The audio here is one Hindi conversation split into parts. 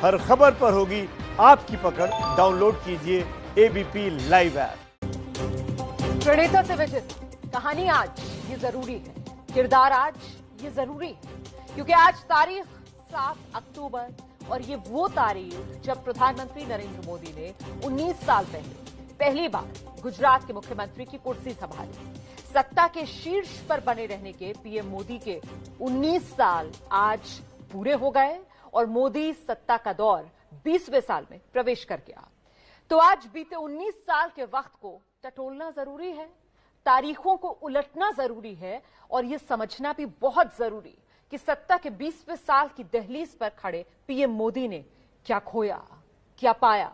हर खबर पर होगी आपकी पकड़। डाउनलोड कीजिए एबीपी लाइव ऐप। प्रणेता से विजित, कहानी आज ये जरूरी है, किरदार आज ये जरूरी है, क्योंकि आज तारीख 7 अक्टूबर और ये वो तारीख जब प्रधानमंत्री नरेंद्र मोदी ने 19 साल पहली बार गुजरात के मुख्यमंत्री की कुर्सी संभाली। सत्ता के शीर्ष पर बने रहने के पीएम मोदी के 19 साल आज पूरे हो गए और मोदी सत्ता का दौर 20वें साल में प्रवेश कर गया। तो आज बीते 19 साल के वक्त को टटोलना जरूरी है, तारीखों को उलटना जरूरी है और यह समझना भी बहुत जरूरी कि सत्ता के 20वें साल की दहलीज पर खड़े पीएम मोदी ने क्या खोया, क्या पाया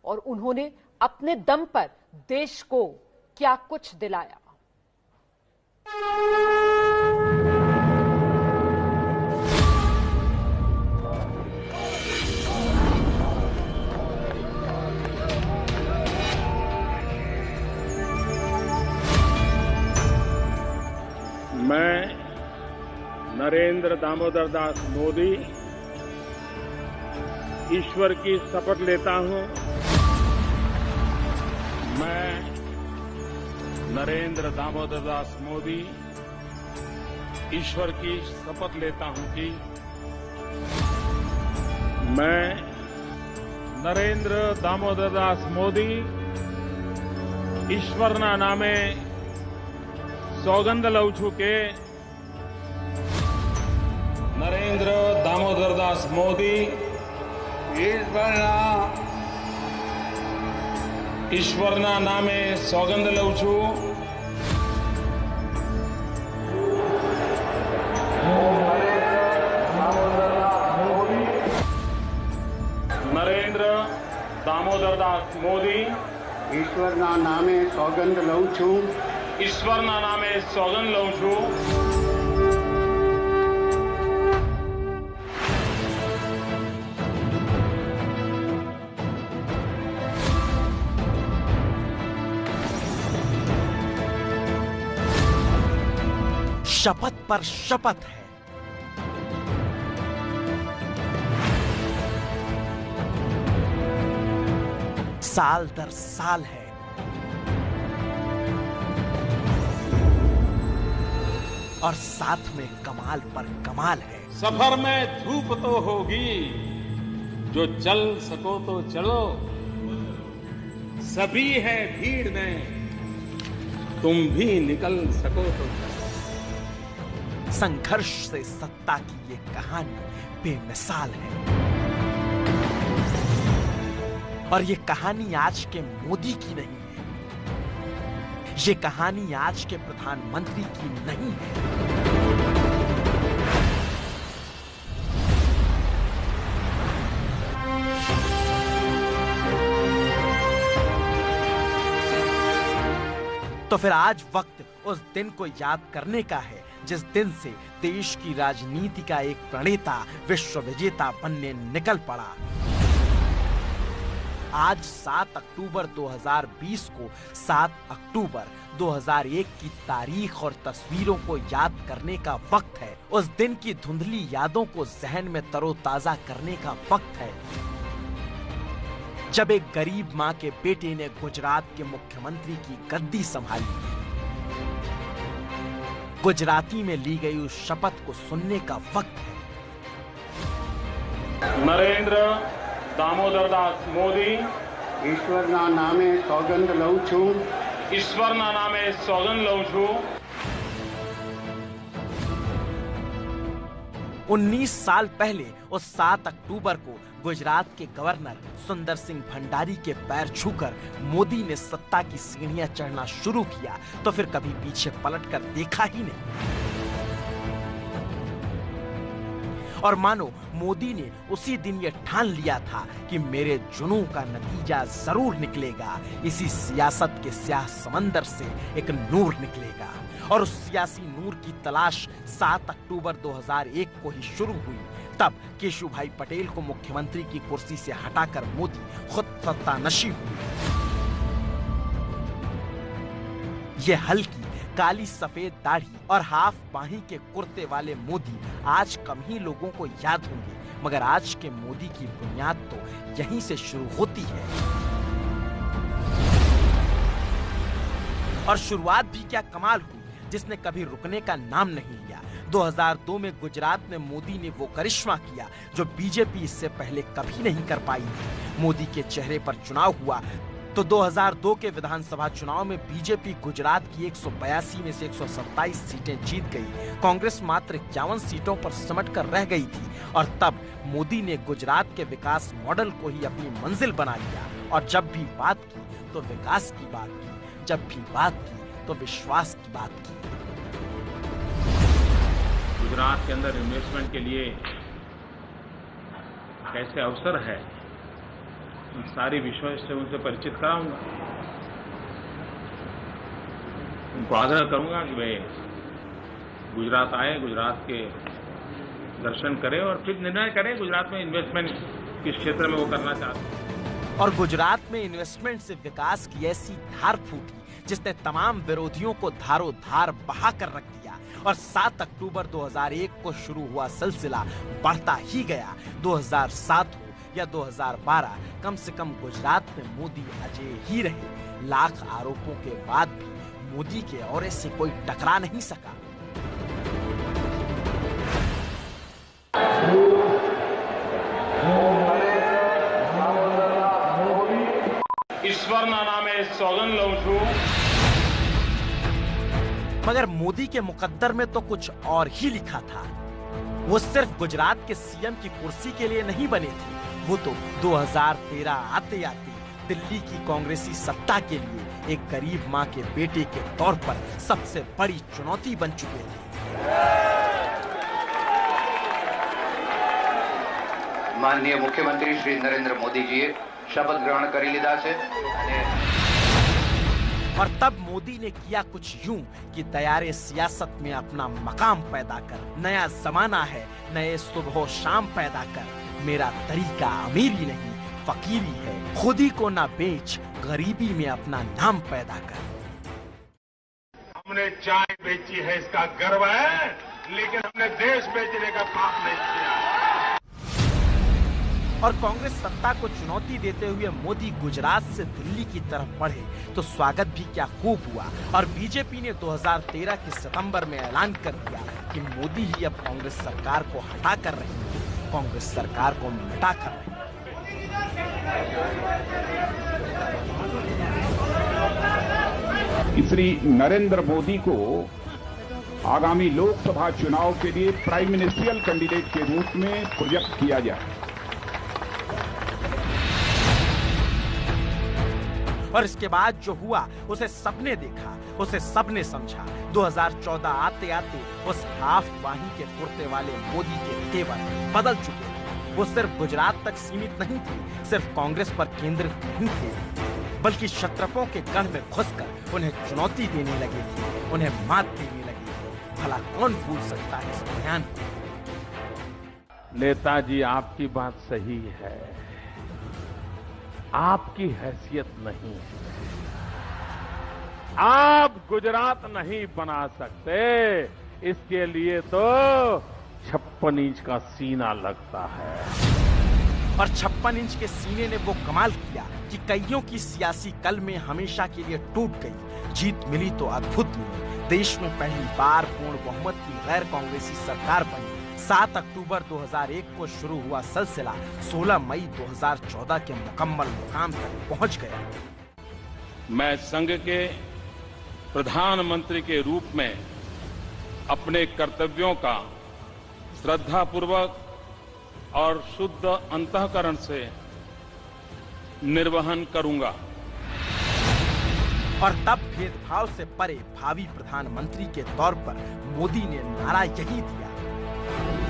और उन्होंने अपने दम पर देश को क्या कुछ दिलाया। मैं नरेंद्र दामोदर दास मोदी ईश्वर की शपथ लेता हूं। मैं नरेंद्र दामोदर दास मोदी ईश्वर की शपथ लेता हूं कि मैं नरेंद्र दामोदर दास मोदी ईश्वरना नामे सौगंध लઉં છું કે નરેન્દ્ર દામોદરદાસ મોદી ઈશ્વરના નામે સોગંદ લઉં છું। નરેન્દ્ર દામોદરદાસ મોદી ઈશ્વરના નામે સોગંદ લઉં છું। ईश्वरना नामे सौगंध लઉં છું। शपथ पर शपथ है। साल दर साल है। और साथ में कमाल पर कमाल है। सफर में धूप तो होगी, जो चल सको तो चलो, सभी है भीड़ में, तुम भी निकल सको तो चलो। संघर्ष से सत्ता की ये कहानी बेमिसाल है और ये कहानी आज के मोदी की नहीं है, ये कहानी आज के प्रधानमंत्री की नहीं है। तो फिर आज वक्त उस दिन को याद करने का है जिस दिन से देश की राजनीति का एक प्रणेता विश्व विजेता बनने निकल पड़ा। आज 7 अक्टूबर 2020 को 7 अक्टूबर 2001 की तारीख और तस्वीरों को याद करने का वक्त है। उस दिन की धुंधली यादों को जहन में तरोताजा करने का वक्त है जब एक गरीब मां के बेटे ने गुजरात के मुख्यमंत्री की गद्दी संभाली। गुजराती में ली गई उस शपथ को सुनने का वक्त है। नरेंद्र दामोदरदास मोदी ईश्वरना नामे सौगंध लઉં છું। ईश्वरना नामे सौगंध लઉં છું। 19 साल पहले उस 7 अक्टूबर को गुजरात के गवर्नर सुंदर सिंह भंडारी के पैर छूकर मोदी ने सत्ता की सीढ़ियां चढ़ना शुरू किया तो फिर कभी पीछे पलटकर देखा ही नहीं। और मानो मोदी ने उसी दिन ये ठान लिया था कि मेरे जुनून का नतीजा जरूर निकलेगा। इसी सियासत के स्याह समंदर से एक नूर निकलेगा और उस सियासी नूर की तलाश 7 अक्टूबर 2001 को ही शुरू हुई। तब केशुभाई पटेल को मुख्यमंत्री की कुर्सी से हटाकर मोदी खुद सत्तानशी हुए। ये हल्की काली सफेद दाढ़ी और हाफ बाही के कुर्ते वाले मोदी आज कम ही लोगों को याद होंगे, मगर आज के मोदी की बुनियाद तो यहीं से शुरू होती है। और शुरुआत भी क्या कमाल हुई, जिसने कभी रुकने का नाम नहीं लिया। 2002 में गुजरात में मोदी ने वो करिश्मा किया जो बीजेपी इससे पहले कभी नहीं कर पाई थी। मोदी के चेहरे पर चुनाव हुआ तो 2002 के विधानसभा चुनाव में बीजेपी गुजरात की 182 में से 127 सीटें जीत गई। कांग्रेस मात्र 51 सीटों पर सिमट कर रह गई थी। और तब मोदी ने गुजरात के विकास मॉडल को ही अपनी मंजिल बना लिया। और जब भी बात की तो विकास की बात की, जब भी बात की तो विश्वास की बात की। गुजरात के अंदर इन्वेस्टमेंट के लिए कैसे अवसर है, सारी विषय से उनसे परिचित कराऊंगा। उनको आग्रह करूंगा कि वे गुजरात आए, गुजरात के दर्शन करें और फिर निर्णय करें गुजरात में इन्वेस्टमेंट किस क्षेत्र में वो करना चाहते हैं। और गुजरात में इन्वेस्टमेंट से विकास की ऐसी धार फूटी जिसने तमाम विरोधियों को धारो धार बहा कर रख दिया। और 7 अक्टूबर 2001 को शुरू हुआ सिलसिला बढ़ता ही गया। 2007 या 2012, कम से कम गुजरात में मोदी अजय ही रहे। लाख आरोपों के बाद भी मोदी के औरे से कोई टकरा नहीं सका। ईश्वरना नामे सौगंध लऊं छूं। मगर मोदी के मुकद्दर में तो कुछ और ही लिखा था। वो सिर्फ गुजरात के सीएम की कुर्सी के लिए नहीं बने थे, वो तो 2013 आते आते दिल्ली की कांग्रेसी सत्ता के लिए एक गरीब मां के बेटे के तौर पर सबसे बड़ी चुनौती बन चुके थे। माननीय मुख्यमंत्री श्री नरेंद्र मोदी जी शपथ ग्रहण કરી લીધા છે। और तब मोदी ने किया कुछ यूं कि तैयारे सियासत में अपना मकाम पैदा कर, नया जमाना है, नए सुबह शाम पैदा कर, मेरा तरीका अमीरी नहीं फकीरी है, खुदी को ना बेच, गरीबी में अपना नाम पैदा कर। हमने चाय बेची है इसका गर्व है, लेकिन हमने देश बेचने का पाप नहीं किया। और कांग्रेस सत्ता को चुनौती देते हुए मोदी गुजरात से दिल्ली की तरफ बढ़े तो स्वागत भी क्या खूब हुआ। और बीजेपी ने 2013 के सितंबर में ऐलान कर दिया कि मोदी ही अब कांग्रेस सरकार को हटा कर रही है, कांग्रेस सरकार को मिटा कर रही है। श्री नरेंद्र मोदी को आगामी लोकसभा चुनाव के लिए प्राइम मिनिस्ट्रियल कैंडिडेट के रूप में प्रोजेक्ट किया जाए। और इसके बाद जो हुआ उसे सबने देखा, उसे सबने समझा। 2014 आते आते उस हाफ बाही के कुर्ते वाले मोदी के तेवर बदल चुके थे। वो सिर्फ गुजरात तक सीमित नहीं थे, सिर्फ कांग्रेस पर केंद्रित नहीं थे, बल्कि क्षत्रपों के गढ़ में घुसकर उन्हें चुनौती देने लगे थे, उन्हें मात देने लगे थे। भला कौन भूल सकता है इस बयान को। नेताजी आपकी बात सही है, आपकी हैसियत नहीं है, आप गुजरात नहीं बना सकते, इसके लिए तो 56 इंच का सीना लगता है। और 56 इंच के सीने ने वो कमाल किया कि कईयों की सियासी कल में हमेशा के लिए टूट गई। जीत मिली तो अद्भुत मिली। देश में पहली बार पूर्ण बहुमत की गैर कांग्रेसी सरकार बनी। 7 अक्टूबर 2001 को शुरू हुआ सिलसिला 16 मई 2014 के मुकम्मल मुकाम तक पहुंच गया। मैं संघ के प्रधानमंत्री के रूप में अपने कर्तव्यों का श्रद्धापूर्वक और शुद्ध अंतःकरण से निर्वहन करूंगा। और तब भेदभाव से परे भावी प्रधानमंत्री के तौर पर मोदी ने नारा यही दिया,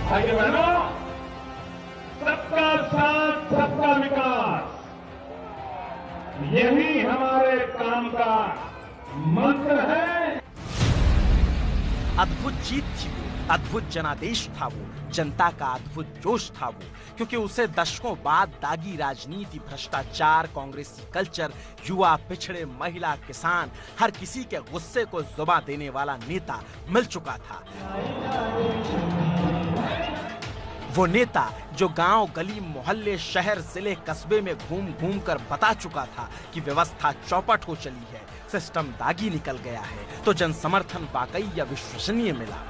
भाइयों बहनों, सबका साथ सबका विकास, यही हमारे काम का मंत्र है। अद्भुत जीत थी वो, अद्भुत जनादेश था वो, जनता का अद्भुत जोश था वो, क्योंकि उसे दशकों बाद दागी राजनीति, भ्रष्टाचार, कांग्रेसी कल्चर, युवा, पिछड़े, महिला, किसान, हर किसी के गुस्से को जुबान देने वाला नेता मिल चुका था। वो नेता जो गांव, गली, मोहल्ले, शहर, जिले, कस्बे में घूम घूम कर बता चुका था कि व्यवस्था चौपट हो चली है, सिस्टम दागी निकल गया है, तो जन समर्थन वाकई या विश्वसनीय मिला।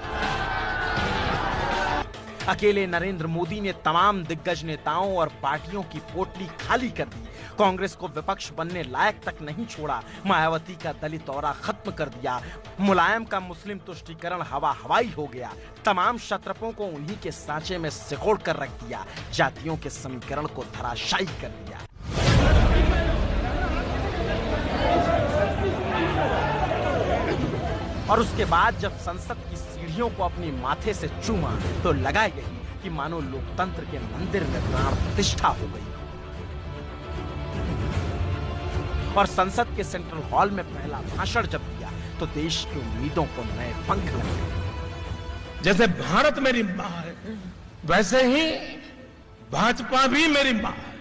अकेले नरेंद्र मोदी ने तमाम दिग्गज नेताओं और पार्टियों की पोटली खाली कर दी। कांग्रेस को विपक्ष बनने लायक तक नहीं छोड़ा। मायावती का दलित औरा खत्म कर दिया। मुलायम का मुस्लिम तुष्टीकरण हवा हवाई हो गया। तमाम शत्रपों को उन्हीं के सांचे में सिकोड़ कर रख दिया। जातियों के समीकरण को धराशायी कर दिया। और उसके बाद जब संसद की सीढ़ियों को अपनी माथे से चूमा तो लगा यही कि मानो लोकतंत्र के मंदिर में प्राण प्रतिष्ठा हो गई। और संसद के सेंट्रल हॉल में पहला भाषण जब दिया तो देश की उम्मीदों को नए पंख लग गए। जैसे भारत मेरी मां है, वैसे ही भाजपा भी मेरी मां है।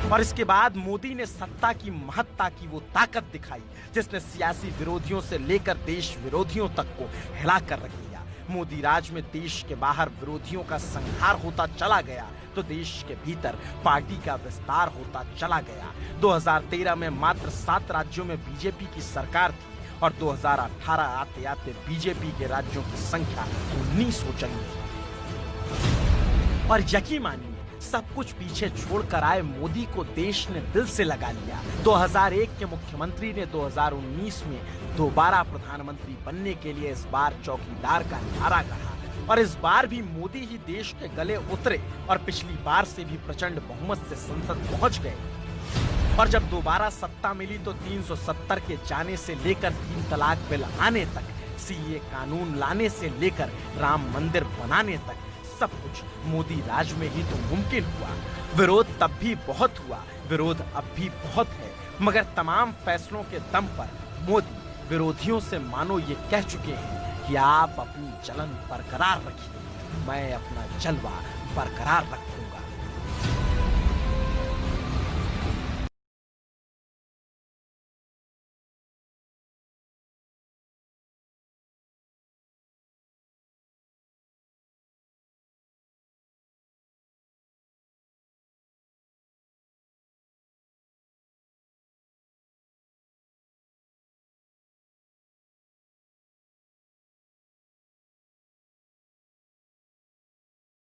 और इसके बाद मोदी ने सत्ता की महत्ता की वो ताकत दिखाई जिसने सियासी विरोधियों से लेकर देश विरोधियों तक को हिला कर रख दिया। मोदी राज में देश के बाहर विरोधियों का संहार होता चला गया तो देश के भीतर पार्टी का विस्तार होता चला गया। 2013 में मात्र 7 राज्यों में बीजेपी की सरकार थी और 2018 आते आते बीजेपी के राज्यों की संख्या 19 हो चली थी। और यकीन मानिए सब कुछ पीछे छोड़कर आए मोदी को देश ने दिल से लगा लिया। 2001 के मुख्यमंत्री ने 2019 में दोबारा प्रधानमंत्री बनने के लिए इस बार चौकीदार का नारा कहा और इस बार भी मोदी ही देश के गले उतरे और पिछली बार से भी प्रचंड बहुमत से संसद पहुंच गए। और जब दोबारा सत्ता मिली तो 370 के जाने से लेकर 3 तलाक बिल आने तक, सीए कानून लाने से लेकर राम मंदिर बनाने तक सब कुछ मोदी राज में ही तो मुमकिन हुआ। विरोध तब भी बहुत हुआ, विरोध अब भी बहुत है, मगर तमाम फैसलों के दम पर मोदी विरोधियों से मानो ये कह चुके हैं कि आप अपनी जलन बरकरार रखिए, मैं अपना जलवा बरकरार रखूंगा।